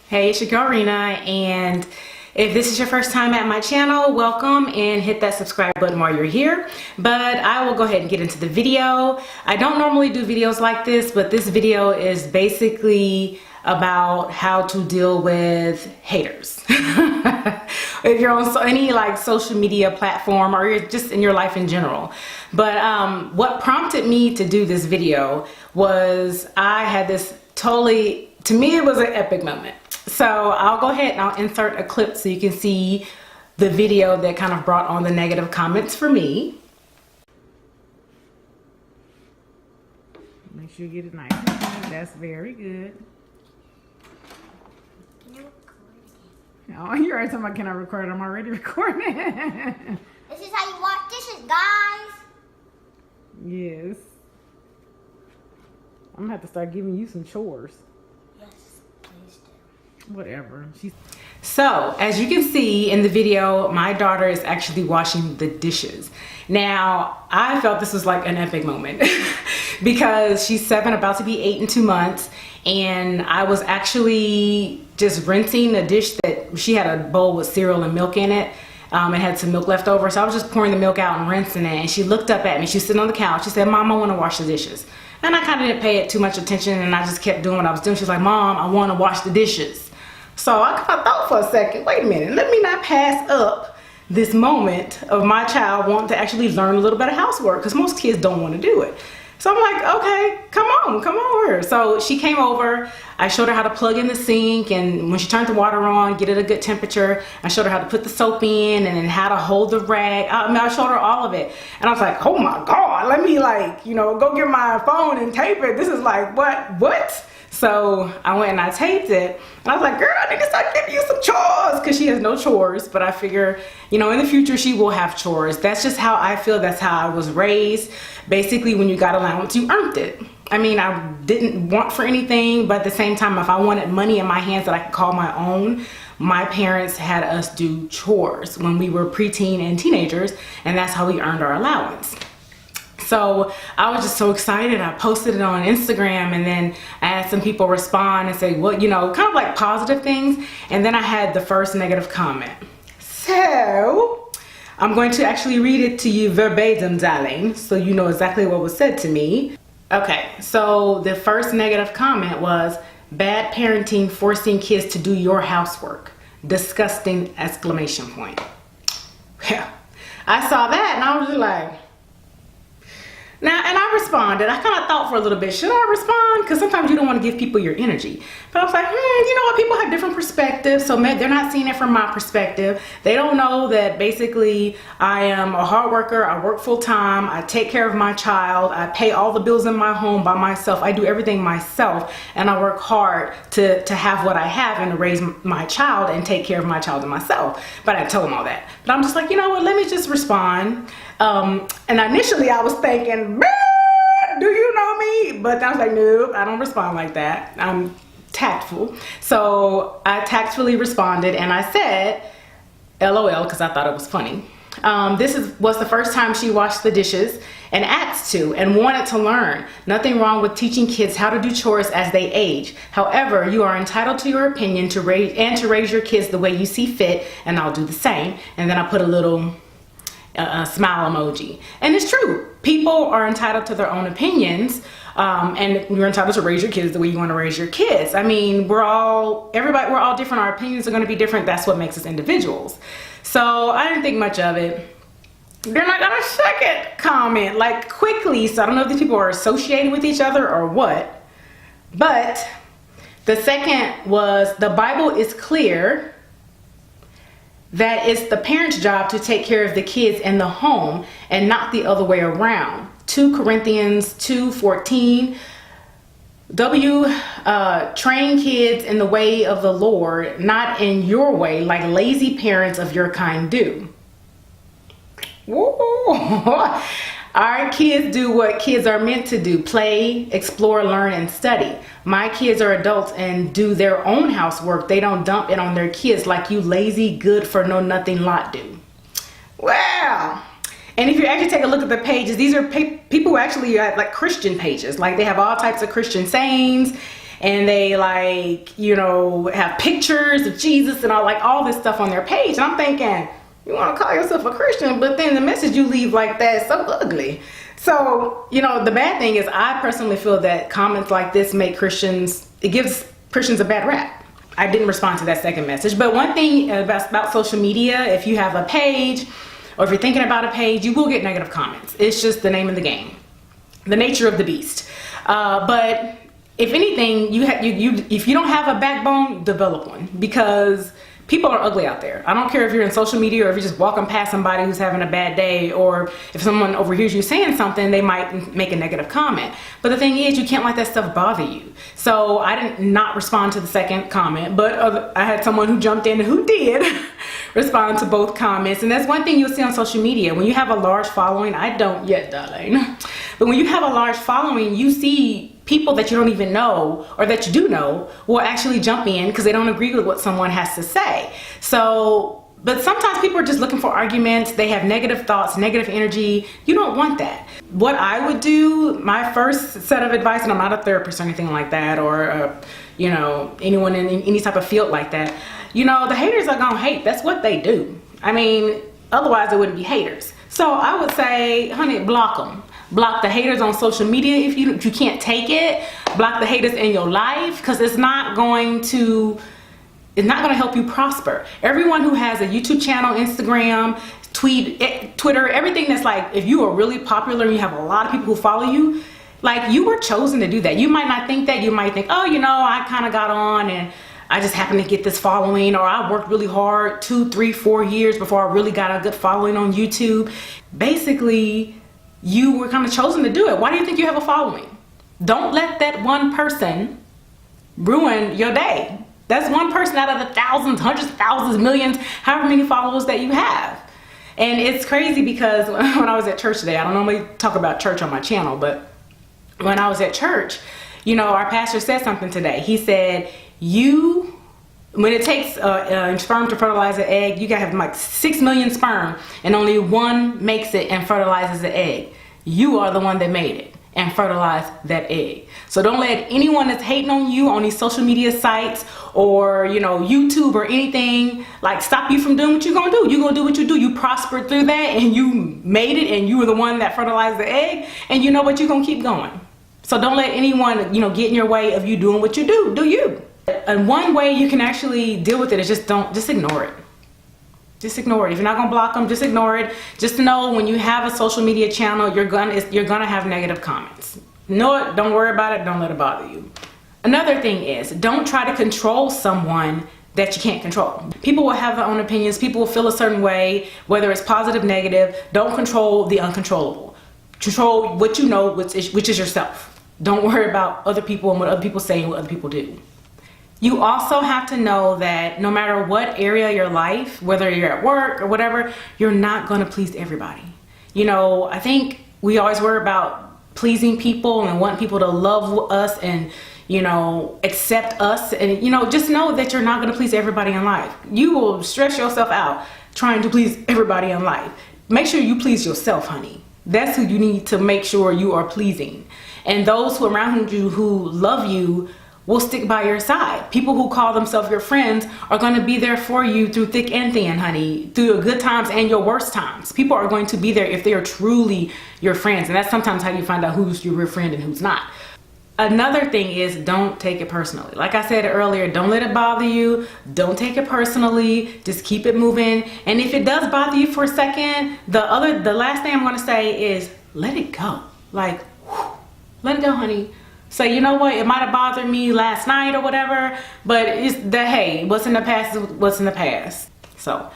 Hey, it's your girl Rena, and if this is your first time at my channel, welcome, and hit that subscribe button while you're here. But I will go ahead and get into the video. I don't normally do videos like this, but this video is basically about how to deal with haters. If you're on any like social media platform or you're just in your life in general. But what prompted me to do this video was I had this to me it was an epic moment. So I'll go ahead and I'll insert a clip so you can see the video that kind of brought on the negative comments for me. Make sure you get it nice. That's very good. Oh, you're already talking about can I record? I'm already recording. This is how you wash dishes, guys. Yes. I'm gonna have to start giving you some chores. Yes, please do. Whatever. So, as you can see in the video, my daughter is actually washing the dishes. Now, I felt this was like an epic moment because she's 7, about to be 8 in 2 months, and I was actually just rinsing a dish that she had a bowl with cereal and milk in it. It had some milk left over, so I was just pouring the milk out and rinsing it, and she looked up at me. She was sitting on the couch. She said, "Mom, I want to wash the dishes." And I kind of didn't pay it too much attention, and I just kept doing what I was doing. She's like, "Mom, I want to wash the dishes." So I kind of thought for a second, wait a minute, let me not pass up this moment of my child wanting to actually learn a little bit of housework, because most kids don't want to do it. So I'm like, okay, come over. So she came over. I showed her how to plug in the sink, and when she turned the water on, get it a good temperature. I showed her how to put the soap in and then how to hold the rag. I showed her all of it. And I was like, oh my God, let me go get my phone and tape it. This is like, what? So I went and I taped it, and I was like, girl, I need to start giving you some chores, because she has no chores, but I figure, in the future she will have chores. That's just how I feel. That's how I was raised. Basically, when you got allowance, you earned it. I mean, I didn't want for anything, but at the same time, if I wanted money in my hands that I could call my own, my parents had us do chores when we were preteen and teenagers, and that's how we earned our allowance. So I was just so excited. I posted it on Instagram, and then I had some people respond and say, well, kind of like positive things. And then I had the first negative comment. So I'm going to actually read it to you verbatim, darling, so you know exactly what was said to me. Okay, so the first negative comment was, bad parenting, forcing kids to do your housework. Disgusting, exclamation point. Yeah, I saw that and I was just like, and I responded. I kind of thought for a little bit, should I respond? Because sometimes you don't want to give people your energy. But I was like, you know what? People have different perspectives, so maybe they're not seeing it from my perspective. They don't know that basically I am a hard worker. I work full time. I take care of my child. I pay all the bills in my home by myself. I do everything myself, and I work hard to have what I have and to raise my child and take care of my child and myself. But I tell them all that. But I'm just like, you know what? Let me just respond. And initially I was thinking, do you know me? But I was like, nope, I don't respond like that. I'm tactful. So I tactfully responded, and I said, LOL, because I thought it was funny. This was the first time she washed the dishes and asked to and wanted to learn. Nothing wrong with teaching kids how to do chores as they age. However, you are entitled to your opinion to raise your kids the way you see fit, and I'll do the same. And then I put a little smile emoji. And it's true. People are entitled to their own opinions, and you're entitled to raise your kids the way you want to raise your kids. I mean, we're all different. Our opinions are going to be different. That's what makes us individuals. So I didn't think much of it. Then I got a second comment, like quickly. So I don't know if these people are associated with each other or what. But the second was, the Bible is clear that it's the parent's job to take care of the kids in the home and not the other way around. 2 Corinthians 2:14. Train kids in the way of the Lord, not in your way, like lazy parents of your kind do. Woo. Our kids do what kids are meant to do: play, explore, learn, and study. My kids are adults and do their own housework. They don't dump it on their kids like you lazy, good for no nothing lot do. Wow. And if you actually take a look at the pages, these are people who actually are like Christian pages. Like, they have all types of Christian sayings and they like, you know, have pictures of Jesus and all this stuff on their page. And I'm thinking, you want to call yourself a Christian, but then the message you leave like that is so ugly. So, you know, the bad thing is I personally feel that comments like this make Christians, it gives Christians a bad rap. I didn't respond to that second message. But one thing about social media, if you have a page or if you're thinking about a page, you will get negative comments. It's just the name of the game, the nature of the beast. But if anything, if you don't have a backbone, develop one, because people are ugly out there. I don't care if you're in social media or if you're just walking past somebody who's having a bad day, or if someone overhears you saying something, they might make a negative comment. But the thing is, you can't let that stuff bother you. So I did not respond to the second comment, but I had someone who jumped in who did respond to both comments. And that's one thing you'll see on social media. When you have a large following, I don't yet, darling. But when you have a large following, you see people that you don't even know, or that you do know, will actually jump in because they don't agree with what someone has to say. So, but sometimes people are just looking for arguments. They have negative thoughts, negative energy. You don't want that. What I would do, my first set of advice, and I'm not a therapist or anything like that, or you know, anyone in any type of field like that, you know, the haters are gonna hate. That's what they do. I mean, otherwise they wouldn't be haters. So I would say, honey, block them. Block the haters on social media if you can't take it. Block the haters in your life, because it's not going to help you prosper. Everyone who has a YouTube channel, Instagram, Twitter, everything that's like, if you are really popular and you have a lot of people who follow you, like, you were chosen to do that. You might not think that. You might think, oh, you know, I kind of got on and I just happened to get this following, or I worked really hard 2, 3, 4 years before I really got a good following on YouTube. Basically, you were kind of chosen to do it. Why do you think you have a following? Don't let that one person ruin your day. That's one person out of the thousands, hundreds of thousands, millions, however many followers that you have. And it's crazy because when I was at church today, I don't normally talk about church on my channel, but when I was at church, you know, our pastor said something today. He said, when it takes sperm to fertilize an egg, you gotta have like 6 million sperm, and only one makes it and fertilizes the egg. You are the one that made it and fertilized that egg. So don't let anyone that's hating on you on these social media sites, or, you know, YouTube or anything, like, stop you from doing what you're gonna do. You're gonna do what you do. You prospered through that, and you made it, and you were the one that fertilized the egg, and you know what, you're gonna keep going. So don't let anyone, you know, get in your way of you doing what you do. Do you? And one way you can actually deal with it is just ignore it. Just ignore it. If you're not gonna block them, just ignore it. Just know when you have a social media channel, you're gonna have negative comments. Know it. Don't worry about it. Don't let it bother you. Another thing is, don't try to control someone that you can't control. People will have their own opinions. People will feel a certain way, whether it's positive, negative. Don't control the uncontrollable. Control what you know, which is yourself. Don't worry about other people and what other people say and what other people do. You also have to know that no matter what area of your life, whether you're at work or whatever, you're not going to please everybody. You know, I think we always worry about pleasing people and want people to love us and, you know, accept us. And, you know, just know that you're not going to please everybody in life. You will stress yourself out trying to please everybody in life. Make sure you please yourself, honey. That's who you need to make sure you are pleasing. And those who around you who love you will stick by your side. People who call themselves your friends are going to be there for you through thick and thin, honey, through your good times and your worst times. People are going to be there if they are truly your friends. And that's sometimes how you find out who's your real friend and who's not. Another thing is, don't take it personally. Like I said earlier, don't let it bother you. Don't take it personally. Just keep it moving. And if it does bother you for a second, the last thing I'm going to say is let it go. Like, let it go, honey. Say, you know what, it might have bothered me last night or whatever, but it's the, hey, what's in the past is what's in the past. So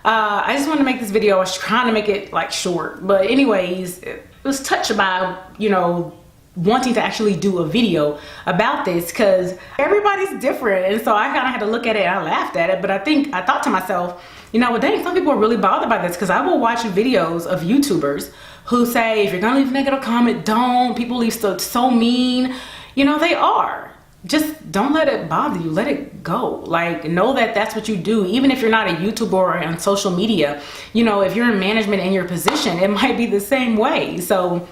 I just wanted to make this video. I was trying to make it like short, but anyways, it was touched by, you know, wanting to actually do a video about this, because everybody's different. And so I kind of had to look at it and I laughed at it, but I thought to myself, you know, well, dang, some people are really bothered by this, because I will watch videos of YouTubers who say, if you're gonna leave a negative comment, don't. People leave so mean. You know, they are. Just don't let it bother you. Let it go. Like, know that that's what you do. Even if you're not a YouTuber or on social media, you know, if you're in management in your position, it might be the same way. So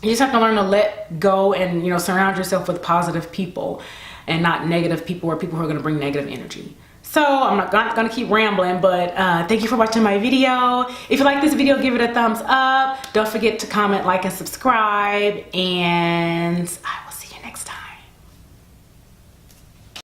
you just have to learn to let go and, you know, surround yourself with positive people. and not negative people or people who are going to bring negative energy. So I'm not gonna keep rambling, but thank you for watching my video. If you like this video, give it a thumbs up. Don't forget to comment, like, and subscribe, and